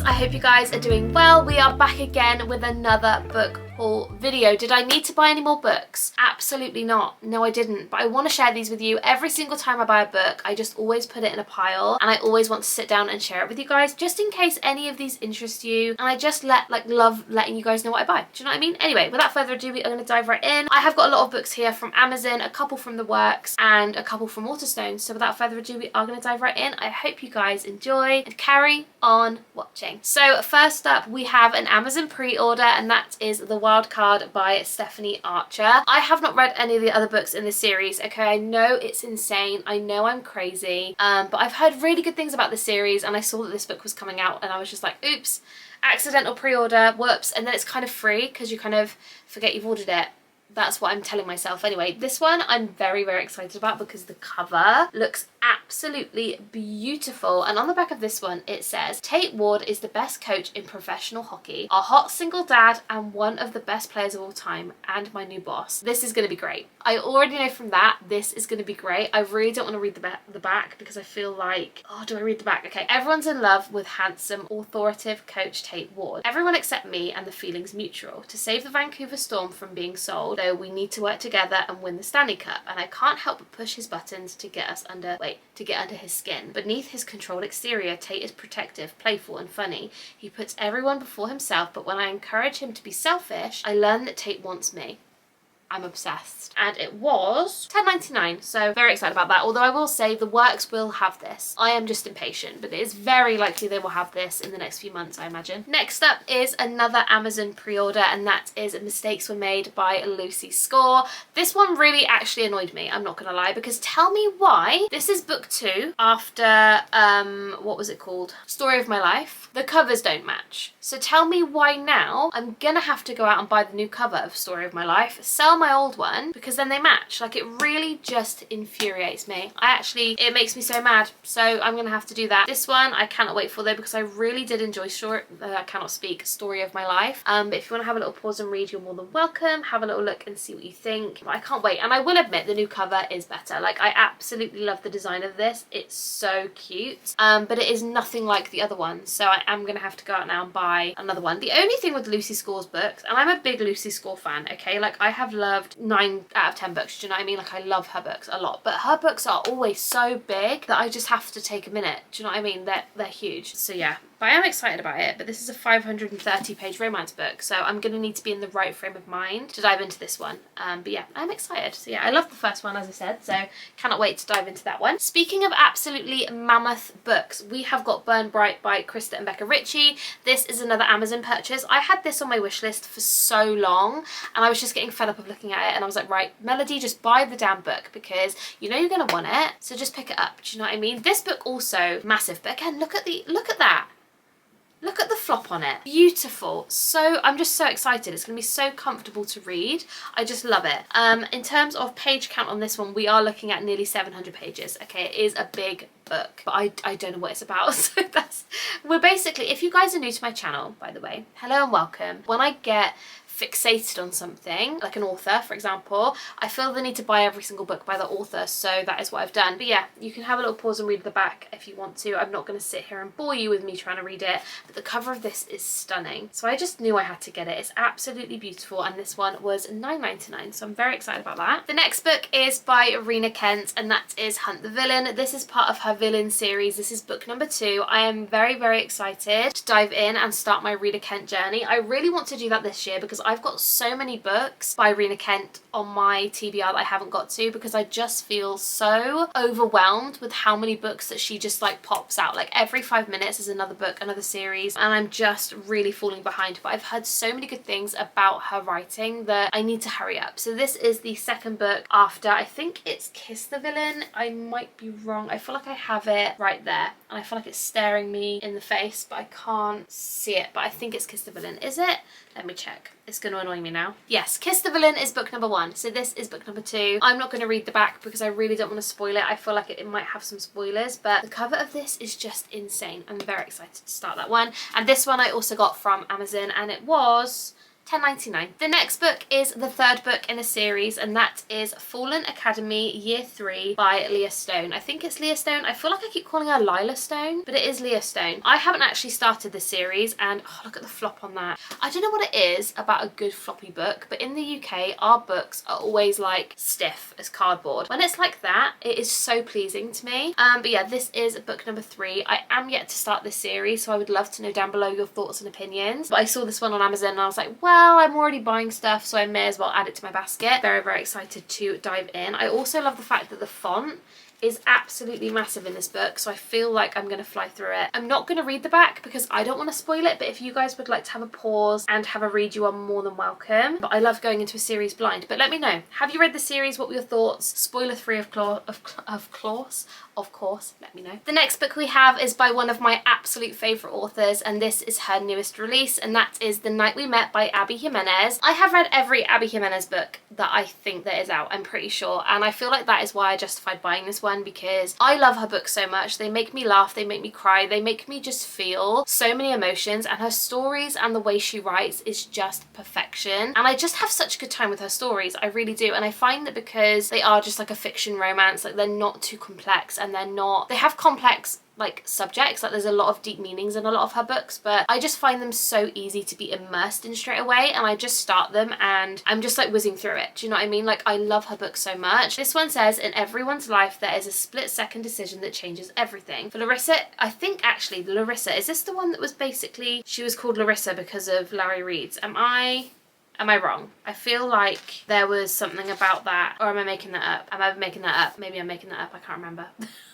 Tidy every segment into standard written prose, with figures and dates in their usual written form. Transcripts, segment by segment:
I hope you guys are doing well. We are back again with another book haul video. Did I need to buy any more books? Absolutely not. No, I didn't. But I want to share these with you. Every single time I buy a book, I just always put it in a pile, and I always want to sit down and share it with you guys, just in case any of these interest you. And I just love letting you guys know what I buy. Do you know what I mean? Anyway, without further ado, we are going to dive right in. I have got a lot of books here from Amazon, a couple from The Works, and a couple from Waterstones. So without further ado, we are going to dive right in. I hope you guys enjoy and carry on watching. So first up, we have an Amazon pre-order, and that is The Wild Card by Stephanie Archer. I have not read any of the other books in this series. Okay, I know it's insane. I know I'm crazy, but I've heard really good things about this series, and I saw that this book was coming out, and I was just like, oops, accidental pre-order, whoops, and then it's kind of free because you kind of forget you've ordered it. That's what I'm telling myself. Anyway, this one I'm very, very excited about because the cover looks absolutely beautiful. And on the back of this one, it says, Tate Ward is the best coach in professional hockey, a hot single dad and one of the best players of all time, and my new boss. This is going to be great. I already know from that this is going to be great. I really don't want to read the back because I feel like, oh, do I read the back? Okay. Everyone's in love with handsome, authoritative coach Tate Ward. Everyone except me, and the feeling's mutual. To save the Vancouver Storm from being sold, though, we need to work together and win the Stanley Cup, and I can't help but push his buttons to get under his skin. Beneath his controlled exterior, Tate is protective, playful and funny. He puts everyone before himself, but when I encourage him to be selfish, I learn that Tate wants me. I'm obsessed. And it was $10.99, so very excited about that. Although I will say The Works will have this. I am just impatient, but it is very likely they will have this in the next few months, I imagine. Next up is another Amazon pre-order, and that is Mistakes Were Made by Lucy Score. This one really actually annoyed me, I'm not gonna lie, because tell me why. This is book 2 after, what was it called? Story of My Life. The covers don't match. So tell me why now I'm gonna have to go out and buy the new cover of Story of My Life, sell my old one, because then they match. Like, it really just infuriates me. It makes me so mad. So I'm gonna have to do that. This one I cannot wait for though, because I really did enjoy Story of My Life. But if you want to have a little pause and read, you're more than welcome. Have a little look and see what you think. But I can't wait. And I will admit the new cover is better. Like, I absolutely love the design of this. It's so cute. But it is nothing like the other one. So I am gonna have to go out now and buy another one. The only thing with Lucy Score's books, and I'm a big Lucy Score fan, okay? Like, I have loved 9 out of 10 books, do you know what I mean? Like, I love her books a lot, but her books are always so big that I just have to take a minute, do you know what I mean? They're huge. So yeah, but I am excited about it. But this is a 530-page romance book, so I'm gonna need to be in the right frame of mind to dive into this one. But yeah, I'm excited. So yeah, I love the first one, as I said, so cannot wait to dive into that one. Speaking of absolutely mammoth books, we have got Burn Bright by Krista and Becca Ritchie. This is another Amazon purchase. I had this on my wish list for so long, and I was just getting fed up of looking at it, and I was like, right, Melody, just buy the damn book, because you know you're gonna want it, so just pick it up. Do you know what I mean? This book also massive, but again, look at that. Look at the flop on it. Beautiful. So I'm just so excited. It's going to be so comfortable to read. I just love it. In terms of page count on this one, we are looking at nearly 700 pages. Okay, it is a big book, but I don't know what it's about. So we're basically, if you guys are new to my channel, by the way, hello and welcome. When I get fixated on something, like an author, for example, I feel the need to buy every single book by the author, so that is what I've done. But yeah, you can have a little pause and read the back if you want to. I'm not going to sit here and bore you with me trying to read it, but the cover of this is stunning. So I just knew I had to get it. It's absolutely beautiful, and this one was $9.99, so I'm very excited about that. The next book is by Rena Kent, and that is Hunt the Villain. This is part of her villain series. This is book number 2. I am very, very excited to dive in and start my Rena Kent journey. I really want to do that this year because I've got so many books by Rena Kent on my TBR that I haven't got to, because I just feel so overwhelmed with how many books that she just like pops out. Like every 5 minutes is another book, another series, and I'm just really falling behind. But I've heard so many good things about her writing that I need to hurry up. So this is the second book after, I think it's Kiss the Villain. I might be wrong. I feel like I have it right there, and I feel like it's staring me in the face, but I can't see it. But I think it's Kiss the Villain. Is it? Let me check. It's going to annoy me now. Yes, Kiss the Villain is book number 1. So this is book number 2. I'm not going to read the back because I really don't want to spoil it. I feel like it might have some spoilers, but the cover of this is just insane. I'm very excited to start that one. And this one I also got from Amazon, and it was 10.99. The next book is the third book in a series, and that is Fallen Academy Year 3 by Leah Stone. I think it's Leah Stone. I feel like I keep calling her Lila Stone, but it is Leah Stone. I haven't actually started this series, and oh, look at the flop on that. I don't know what it is about a good floppy book, but in the UK, our books are always like stiff as cardboard. When it's like that, it is so pleasing to me. But yeah, this is book number 3. I am yet to start this series, so I would love to know down below your thoughts and opinions. But I saw this one on Amazon and I was like, well, I'm already buying stuff, so I may as well add it to my basket. Very, very excited to dive in. I also love the fact that the font is absolutely massive in this book, so I feel like I'm going to fly through it. I'm not going to read the back because I don't want to spoil it, but if you guys would like to have a pause and have a read, you are more than welcome. But I love going into a series blind. But let me know, have you read the series? What were your thoughts? Spoiler free of course, let me know. The next book we have is by one of my absolute favourite authors, and this is her newest release, and that is The Night We Met by Abby Jimenez. I have read every Abby Jimenez book that I think that is out, I'm pretty sure, and I feel like that is why I justified buying this one, because I love her books so much. They make me laugh, they make me cry, they make me just feel so many emotions, and her stories and the way she writes is just perfection. And I just have such a good time with her stories, I really do. And I find that because they are just like a fiction romance, like they're not too complex, and they have complex like subjects, like there's a lot of deep meanings in a lot of her books, but I just find them so easy to be immersed in straight away, and I just start them and I'm just like whizzing through it. Do you know what I mean? Like, I love her books so much. This one says, in everyone's life there is a split-second decision that changes everything. For Larissa, I think actually Larissa, is this the one that was basically, she was called Larissa because of Larry Reed's? Am I wrong? I feel like there was something about that, or am I making that up? Am I making that up? Maybe I'm making that up, I can't remember.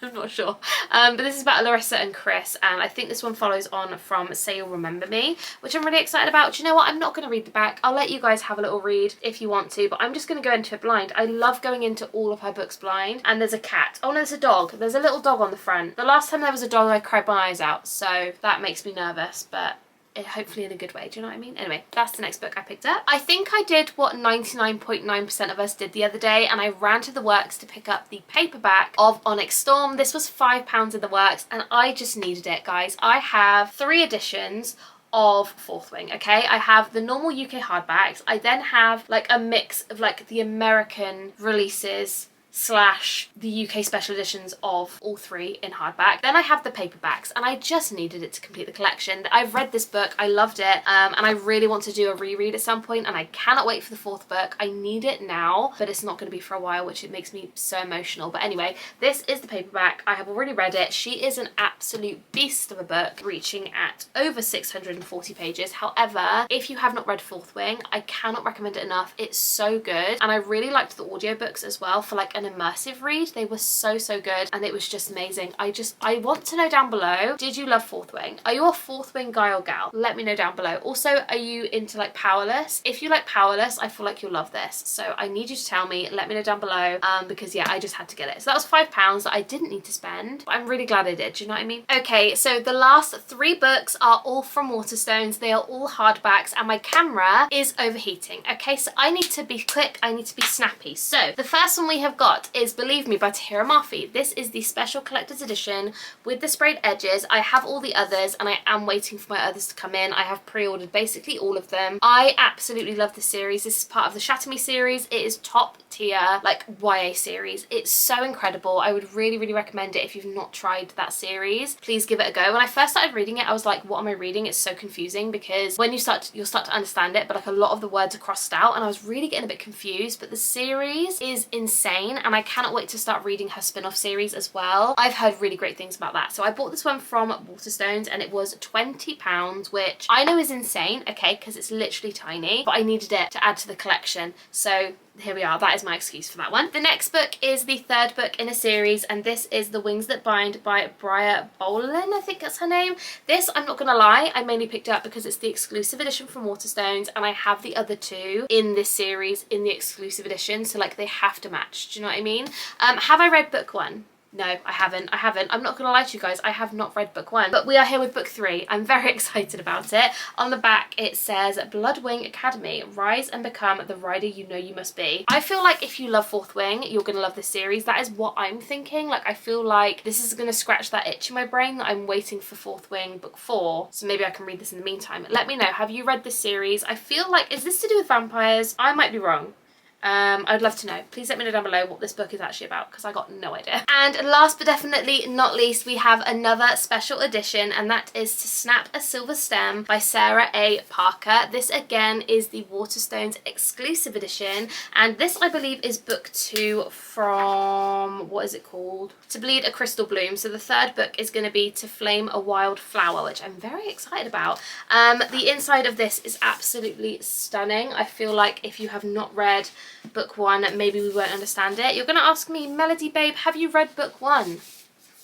I'm not sure. But this is about Larissa and Chris, and I think this one follows on from Say You'll Remember Me, which I'm really excited about. Do you know what? I'm not going to read the back. I'll let you guys have a little read if you want to, but I'm just going to go into it blind. I love going into all of her books blind. And there's a cat. Oh no, there's a dog. There's a little dog on the front. The last time there was a dog, I cried my eyes out, so that makes me nervous, but hopefully in a good way, do you know what I mean? Anyway, that's the next book I picked up. I think I did what 99.9% of us did the other day, and I ran to the works to pick up the paperback of Onyx Storm. This was £5 in the works, and I just needed it, guys. I have 3 editions of Fourth Wing, okay? I have the normal UK hardbacks. I then have like a mix of like the American releases / the UK special editions of all 3 in hardback. Then I have the paperbacks, and I just needed it to complete the collection. I've read this book, I loved it, and I really want to do a reread at some point, and I cannot wait for the 4th book. I need it now, but it's not going to be for a while, which it makes me so emotional. But anyway, this is the paperback. I have already read it. She is an absolute beast of a book, reaching at over 640 pages. However, if you have not read Fourth Wing, I cannot recommend it enough. It's so good, and I really liked the audiobooks as well for like an immersive read. They were so good, and it was just amazing. I want to know down below, did you love Fourth Wing? Are you a Fourth Wing guy or gal? Let me know down below. Also, are you into like Powerless? If you like Powerless, I feel like you'll love this, so I need you to tell me. Let me know down below, because yeah, I just had to get it. So that was £5 that I didn't need to spend, but I'm really glad I did. Do you know what I mean? Okay, so the last 3 books are all from Waterstones. They are all hardbacks, and my camera is overheating. Okay, so I need to be quick, I need to be snappy. So the first one we have got is Believe Me by Tahira Murphy. This is the special collector's edition with the sprayed edges. I have all the others, and I am waiting for my others to come in. I have pre-ordered basically all of them. I absolutely love this series. This is part of the Shatter Me series. It is top tier, like YA series. It's so incredible. I would really recommend it if you've not tried that series. Please give it a go. When I first started reading it, I was like, what am I reading? It's so confusing, because when you'll start to understand it, but like a lot of the words are crossed out, and I was really getting a bit confused. But the series is insane, and I cannot wait to start reading her spin-off series as well. I've heard really great things about that. So I bought this one from Waterstones, and it was £20, which I know is insane, okay, because it's literally tiny, but I needed it to add to the collection. So here we are. That is my excuse for that one. The next book is the 3rd book in a series, and this is The Wings That Bind by Bria Boland, I think that's her name. This, I'm not gonna lie, I mainly picked up because it's the exclusive edition from Waterstones, and I have the other 2 in this series in the exclusive edition, so like they have to match. Do you know what I mean? Have I read book 1? No, I haven't. I'm not gonna lie to you guys, I have not read book 1, but we are here with book 3. I'm very excited about it. On the back it says Bloodwing Academy, rise and become the rider you know you must be. I feel like if you love Fourth Wing, you're gonna love this series. That is what I'm thinking. Like, I feel like this is gonna scratch that itch in my brain that I'm waiting for Fourth Wing book 4, so maybe I can read this in the meantime. Let me know, have you read this series? I feel like, is this to do with vampires? I might be wrong. I'd love to know. Please let me know down below what this book is actually about, because I got no idea. And last but definitely not least, we have another special edition, and that is To Snap a Silver Stem by Sarah A. Parker. This again is the Waterstones exclusive edition, and this I believe is book 2 from, what is it called? To Bleed a Crystal Bloom. So the third book is going to be To Flame a Wild Flower, which I'm very excited about. The inside of this is absolutely stunning. I feel like if you have not read book 1, maybe we won't understand it. You're gonna ask me, Melody babe, have you read book 1?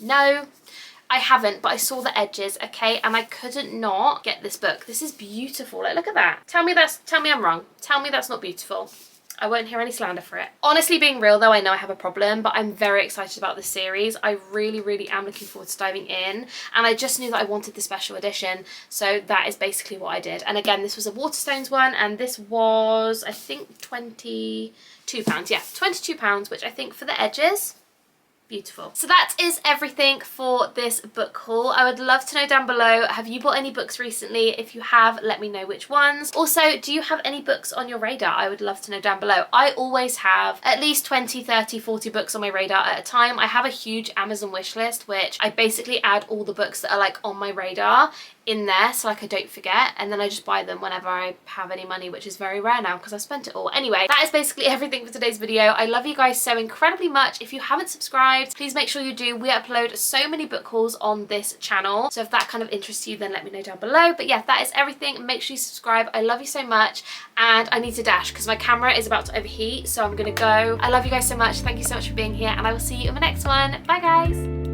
No, I haven't, but I saw the edges, okay, and I couldn't not get this book. This is beautiful. Like, look at that. Tell me I'm wrong. Tell me that's not beautiful. I won't hear any slander for it. Honestly, being real though, I know I have a problem, but I'm very excited about this series. I really am looking forward to diving in, and I just knew that I wanted the special edition, so that is basically what I did. And again, this was a Waterstones one, and this was, I think, £22. Yeah, £22, which I think for the edges, beautiful. So that is everything for this book haul. I would love to know down below, have you bought any books recently? If you have, let me know which ones. Also, do you have any books on your radar? I would love to know down below. I always have at least 20, 30, 40 books on my radar at a time. I have a huge Amazon wish list, which I basically add all the books that are like on my radar in there, so like I don't forget, and then I just buy them whenever I have any money, which is very rare now because I've spent it all. Anyway, that is basically everything for today's video. I love you guys so incredibly much. If you haven't subscribed, please make sure you do. We upload so many book hauls on this channel, so if that kind of interests you, then let me know down below. But yeah, that is everything. Make sure you subscribe. I love you so much, and I need to dash because my camera is about to overheat, so I'm gonna go. I love you guys so much. Thank you so much for being here, and I will see you in the next one. Bye guys.